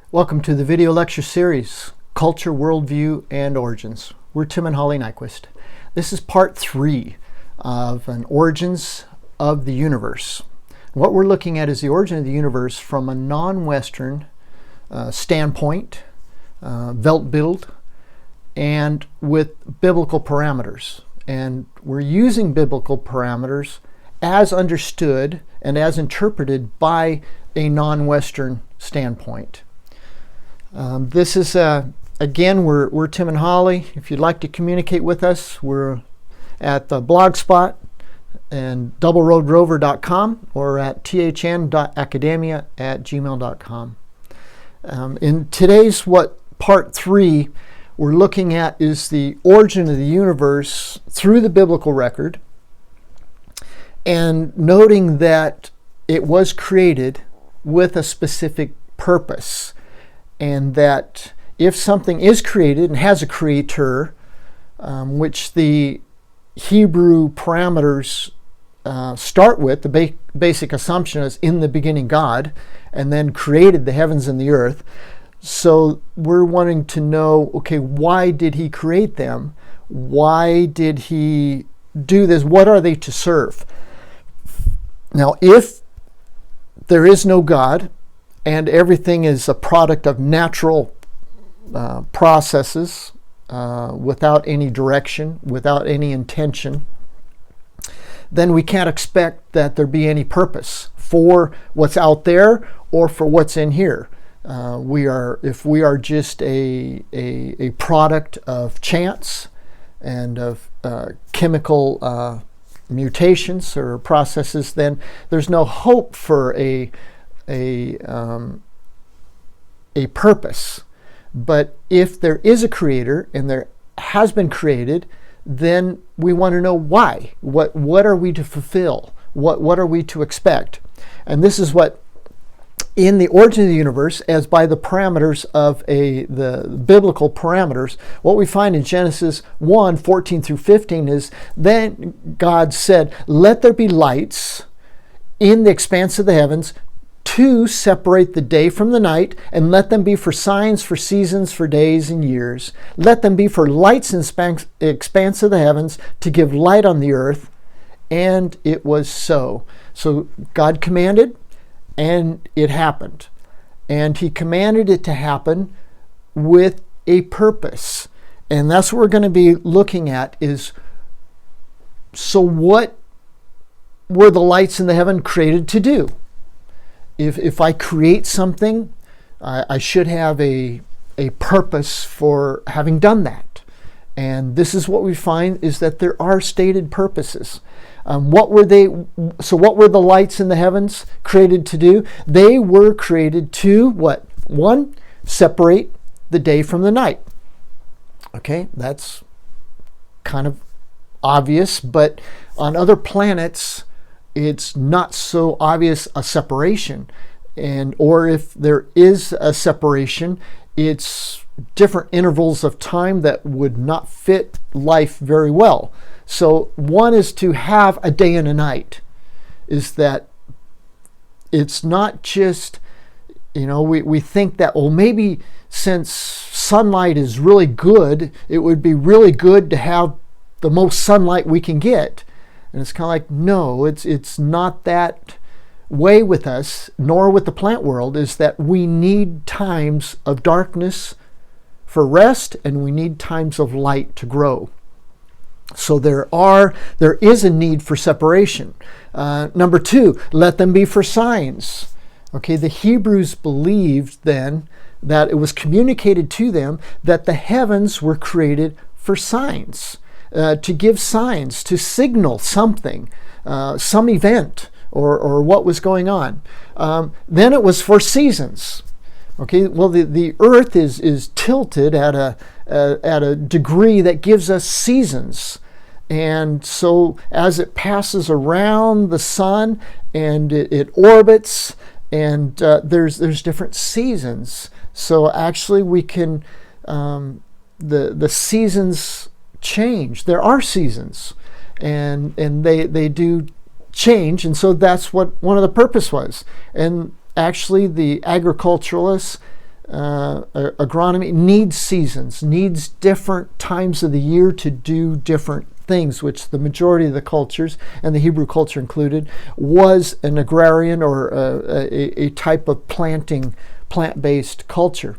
Welcome to the video lecture series, Culture, Worldview, and Origins. We're Tim and Holly Nyquist. This is part 3 of an Origins of the Universe. What we're looking at is the origin of the universe from a non-Western standpoint, Weltbild, and with biblical parameters. And we're using biblical parameters as understood and as interpreted by a non-Western standpoint. This is, again, we're Tim and Holly. If you'd like to communicate with us, we're at the Blogspot and doubleroadrover.com or at thn.academia@gmail.com. In today's part 3 we're looking at is the origin of the universe through the biblical record, and noting that it was created with a specific purpose. And that if something is created and has a creator, which the Hebrew parameters start with, the basic assumption is in the beginning God, and then created the heavens and the earth. So we're wanting to know, okay, why did he create them? Why did he do this? What are they to serve? Now, if there is no God, and everything is a product of natural processes without any direction, without any intention, then we can't expect that there be any purpose for what's out there or for what's in here. If we are just a product of chance and of chemical mutations or processes, then there's no hope for a purpose. But if there is a creator and there has been created, then we want to know why. What are we to fulfill? What are we to expect? And this is what, in the origin of the universe, as by the parameters of the biblical parameters, what we find in Genesis 1:14 through 15 is, then God said, "Let there be lights in the expanse of the heavens to separate the day from the night, and let them be for signs, for seasons, for days and years. Let them be for lights in the expanse of the heavens, to give light on the earth." And it was so. So God commanded, and it happened. And he commanded it to happen with a purpose. And that's what we're going to be looking at is, so what were the lights in the heaven created to do? If I create something, I should have a purpose for having done that. And this is what we find, is that there are stated purposes. What were they? So what were the lights in the heavens created to do? They were created to what? 1, separate the day from the night. Okay, that's kind of obvious, but on other planets, it's not so obvious a separation. Or if there is a separation, it's different intervals of time that would not fit life very well. So one is to have a day and a night, is that it's not just, we think that, well, maybe since sunlight is really good, it would be really good to have the most sunlight we can get. And it's kind of like, no, it's not that way with us, nor with the plant world, is that we need times of darkness for rest, and we need times of light to grow. So there is a need for separation. Number 2, let them be for signs. Okay, the Hebrews believed then that it was communicated to them that the heavens were created for signs. To give signs, to signal something, some event, or what was going on. Then it was for seasons. Okay, well, the earth is tilted at a degree that gives us seasons. And so as it passes around the sun and it orbits, and there's different seasons. So actually we can, the seasons change. There are seasons, and they do change, and so that's what one of the purpose was. And actually the agriculturalists agronomy needs seasons, needs different times of the year to do different things, which the majority of the cultures, and the Hebrew culture included, was an agrarian or a type of plant-based culture.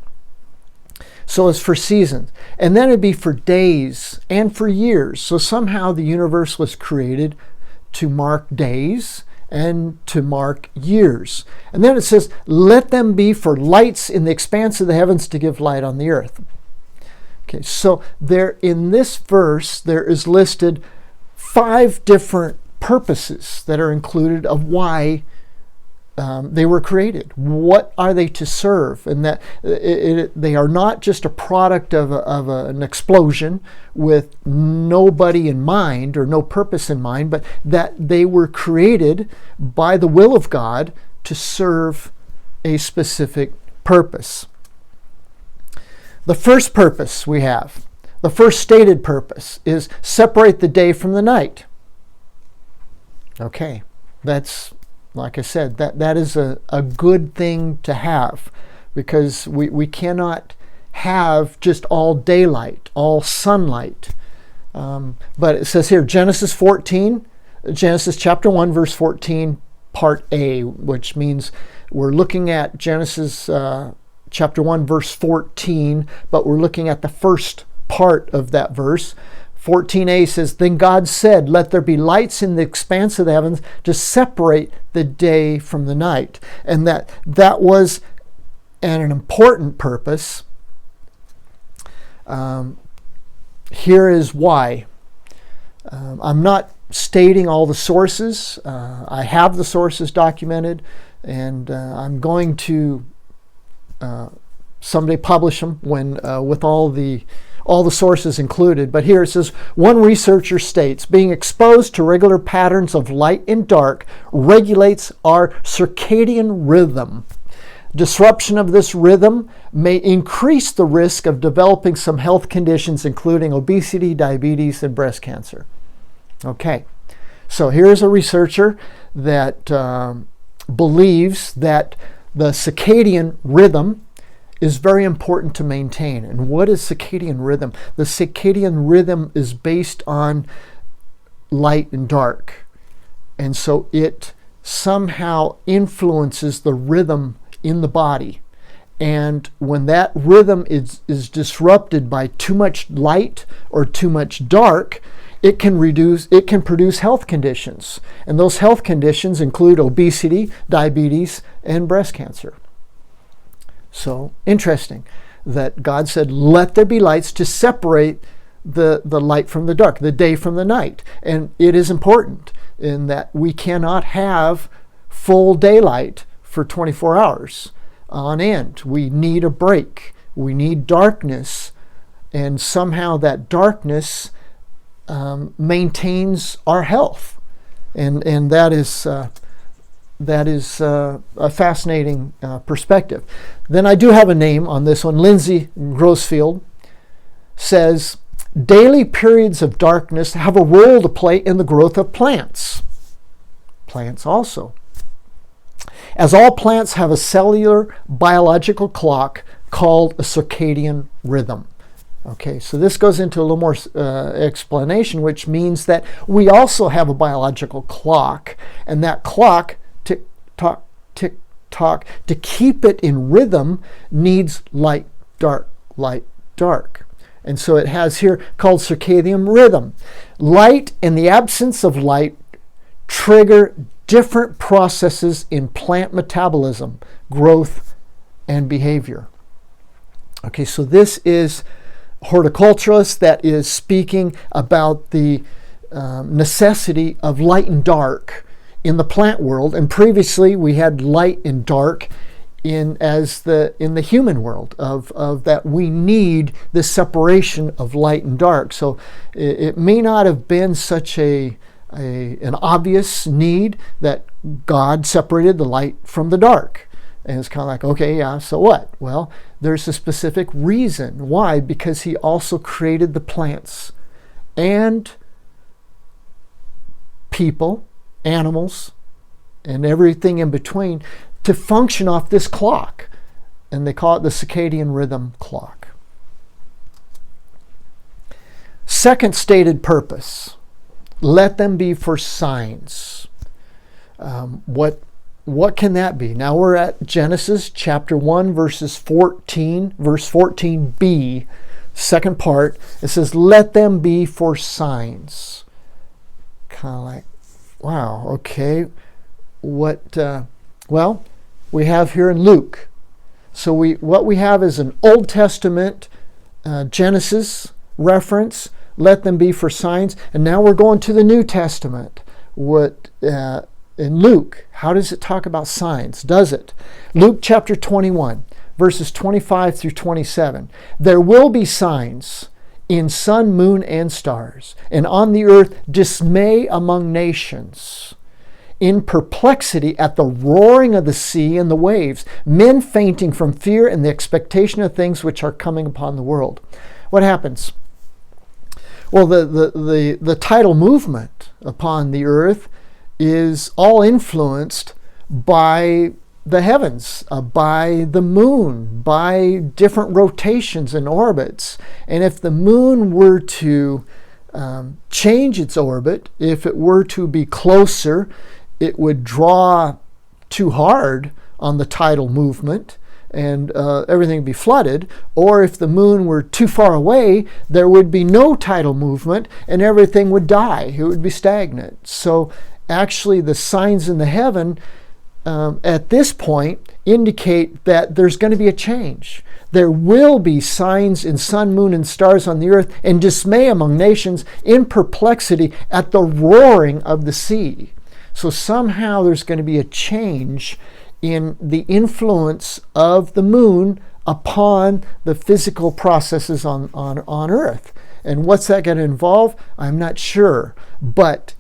So it's for seasons. And then it'd be for days and for years. So somehow the universe was created to mark days and to mark years. And then it says, let them be for lights in the expanse of the heavens to give light on the earth. Okay, so there in this verse, there is listed 5 different purposes that are included of why they were created. What are they to serve? And that they are not just a product of an explosion with nobody in mind or no purpose in mind, but that they were created by the will of God to serve a specific purpose. The first purpose we have, the first stated purpose, is separate the day from the night. Okay, that's, like I said, that is a good thing to have, because we cannot have just all daylight, all sunlight. But it says here, Genesis chapter 1, verse 14, part A, which means we're looking at Genesis chapter 1, verse 14, but we're looking at the first part of that verse. 14a says, then God said, let there be lights in the expanse of the heavens to separate the day from the night. And that was an important purpose. Here is why. I'm not stating all the sources. I have the sources documented, and I'm going to someday publish them when with all the sources included. But here it says, one researcher states, being exposed to regular patterns of light and dark regulates our circadian rhythm. Disruption of this rhythm may increase the risk of developing some health conditions, including obesity, diabetes, and breast cancer. Okay, so here's a researcher that believes that the circadian rhythm is very important to maintain. And what is circadian rhythm? The circadian rhythm is based on light and dark. And so it somehow influences the rhythm in the body. And when that rhythm is disrupted by too much light or too much dark, it can produce health conditions. And those health conditions include obesity, diabetes, and breast cancer. So interesting that God said, let there be lights to separate the light from the dark, the day from the night. And it is important in that we cannot have full daylight for 24 hours on end. We need a break. We need darkness. And somehow that darkness maintains our health. And that is a fascinating perspective. Then I do have a name on this one. Lindsay Grossfield says, daily periods of darkness have a role to play in the growth of plants. Plants also. As all plants have a cellular biological clock called a circadian rhythm. Okay, so this goes into a little more explanation, which means that we also have a biological clock, and that clock, tick-tock, tick-tock, to keep it in rhythm needs light, dark, light, dark. And so it has here called circadian rhythm. Light and the absence of light trigger different processes in plant metabolism, growth, and behavior. Okay, so this is horticulturalist that is speaking about the necessity of light and dark in the plant world, and previously we had light and dark in the human world of that we need this separation of light and dark. So it may not have been such an obvious need that God separated the light from the dark. And it's kind of like, okay, yeah, so what? Well, there's a specific reason. Why? Because he also created the plants and people, animals, and everything in between to function off this clock. and they call it the circadian rhythm clock. Second stated purpose, let them be for signs. What can that be? Now we're at Genesis chapter 1, verse 14b, second part. It says, let them be for signs. Kind of like, wow, okay. Well, we have here in Luke. So what we have is an Old Testament Genesis reference, let them be for signs. And now we're going to the New Testament. In Luke, how does it talk about signs? Does it? Luke chapter 21, verses 25 through 27. There will be signs in sun, moon, and stars, and on the earth dismay among nations. In perplexity at the roaring of the sea and the waves, men fainting from fear and the expectation of things which are coming upon the world. What happens? Well, the tidal movement upon the earth is all influenced by the heavens, by the moon, by different rotations and orbits. And if the moon were to change its orbit, if it were to be closer, it would draw too hard on the tidal movement and everything would be flooded. Or if the moon were too far away, there would be no tidal movement and everything would die. It would be stagnant. So actually the signs in the heaven at this point indicate that there's going to be a change. There will be signs in sun, moon, and stars on the earth, and dismay among nations, in perplexity at the roaring of the sea. So somehow there's going to be a change in the influence of the moon upon the physical processes on earth. And what's that going to involve? I'm not sure. But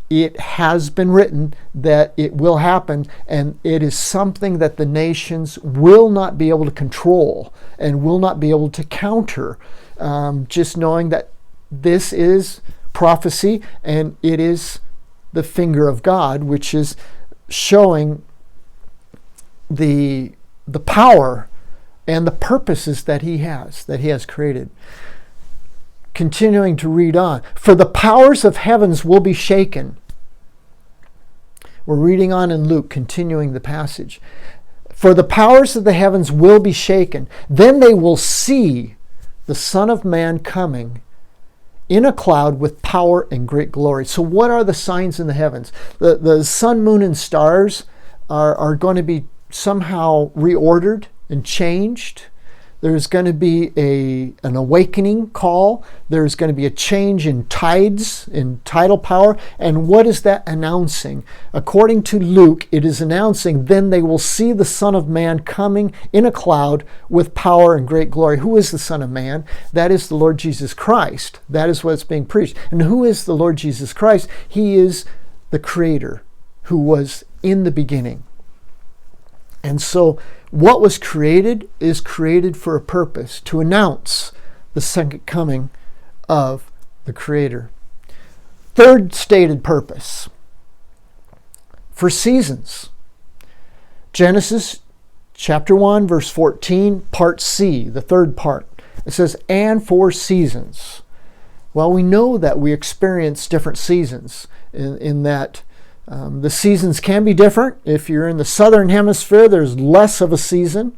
it has been written that it will happen, and it is something that the nations will not be able to control and will not be able to counter. Just knowing that this is prophecy and it is the finger of God, which is showing the power and the purposes that he has created. Continuing to read on. For the powers of heavens will be shaken. We're reading on in Luke, continuing the passage. For the powers of the heavens will be shaken. Then they will see the Son of Man coming in a cloud with power and great glory. So what are the signs in the heavens? The sun, moon, and stars are going to be somehow reordered and changed. There's going to be an awakening call. There's going to be a change in tides, in tidal power. And what is that announcing? According to Luke, it is announcing, then they will see the Son of Man coming in a cloud with power and great glory. Who is the Son of Man? That is the Lord Jesus Christ. That is what's being preached. And who is the Lord Jesus Christ? He is the Creator who was in the beginning. And so what was created is created for a purpose, to announce the second coming of the Creator. Third stated purpose, for seasons. Genesis chapter 1, verse 14, part C, the third part. It says, and for seasons. Well, we know that we experience different seasons in that the seasons can be different. If you're in the southern hemisphere, there's less of a season.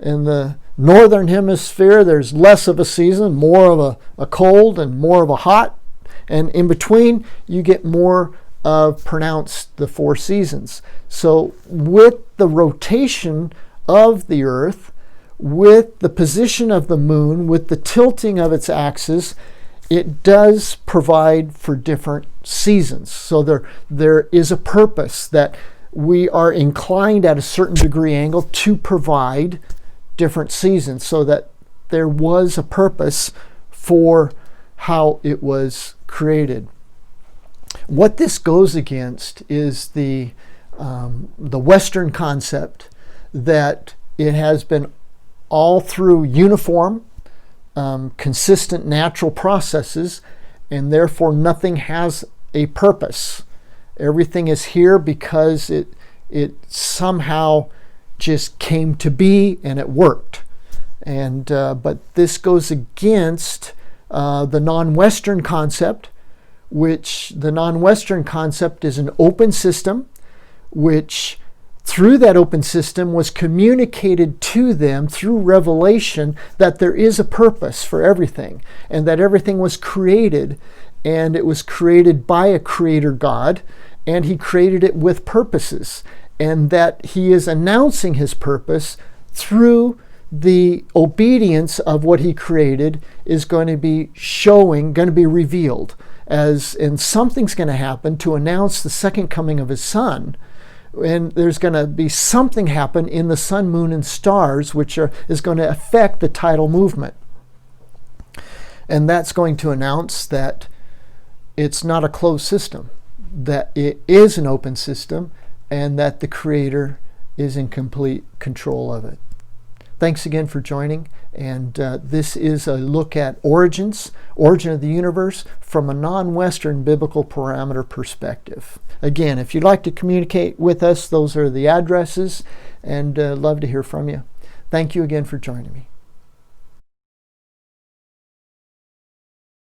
In the northern hemisphere, there's less of a season, more of a cold and more of a hot. And in between, you get more of pronounced the four seasons. So with the rotation of the earth, with the position of the moon, with the tilting of its axis, it does provide for different seasons. So there is a purpose that we are inclined at a certain degree angle to provide different seasons, so that there was a purpose for how it was created. What this goes against is the Western concept that it has been all through uniform, consistent natural processes, and therefore nothing has a purpose. Everything is here because it somehow just came to be and it worked. And but this goes against the non-Western concept, which the non-Western concept is an open system, which through that open system was communicated to them through revelation that there is a purpose for everything, and that everything was created, and it was created by a creator God, and he created it with purposes, and that he is announcing his purpose through the obedience of what he created is going to be going to be revealed, and something's going to happen to announce the second coming of his son. And there's going to be something happen in the sun, moon, and stars, which is going to affect the tidal movement. And that's going to announce that it's not a closed system, that it is an open system, and that the Creator is in complete control of it. Thanks again for joining, and this is a look at origin of the universe from a non-Western biblical parameter perspective. Again, if you'd like to communicate with us, those are the addresses, and love to hear from you. Thank you again for joining me.